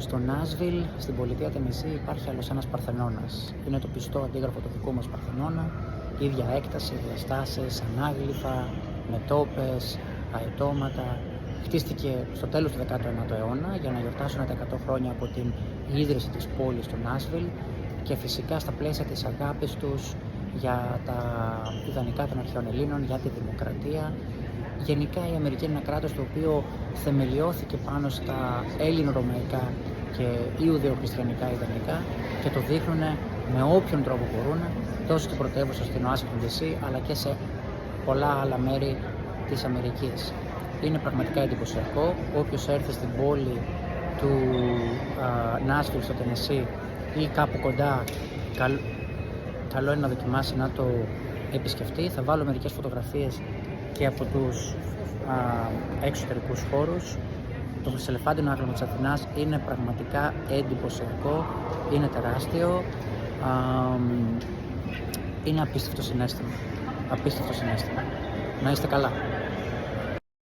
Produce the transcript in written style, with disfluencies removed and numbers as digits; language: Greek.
Στο Νάσβιλ, στην πολιτεία Τενεσσί, υπάρχει άλλος ένας Παρθενώνας. Είναι το πιστό αντίγραφο του δικού μας Παρθενώνα, ίδια έκταση, διαστάσεις, ανάγλυφα, μετώπες, αετώματα. Χτίστηκε στο τέλος του 19ου αιώνα για να γιορτάσουν τα 100 χρόνια από την ίδρυση της πόλης του Νάσβιλ και φυσικά στα πλαίσια της αγάπης τους για τα ιδανικά των αρχαίων Ελλήνων, για τη δημοκρατία. Γενικά η Αμερική είναι ένα κράτος το οποίο θεμελιώθηκε πάνω στα Έλληνο-Ρωμαϊκά και Ιουδαιοχριστιανικά ιδανικά και το δείχνουν με όποιον τρόπο μπορούν, τόσο στην πρωτεύουσα στην Ουάσιγκτον DC αλλά και σε πολλά άλλα μέρη της Αμερικής. Είναι πραγματικά εντυπωσιακό. Όποιος έρθει στην πόλη του Νάσβιλ στο Τενεσσί ή κάπου κοντά, καλό είναι να δοκιμάσει να το επισκεφτεί. Θα βάλω μερικές φωτογραφίες και από τους εξωτερικούς χώρους. Το Χρυσελεφάντινο άγαλμα της Αθηνάς είναι πραγματικά εντυπωσιακό, είναι τεράστιο, είναι απίστευτο συναίσθημα. Να είστε καλά.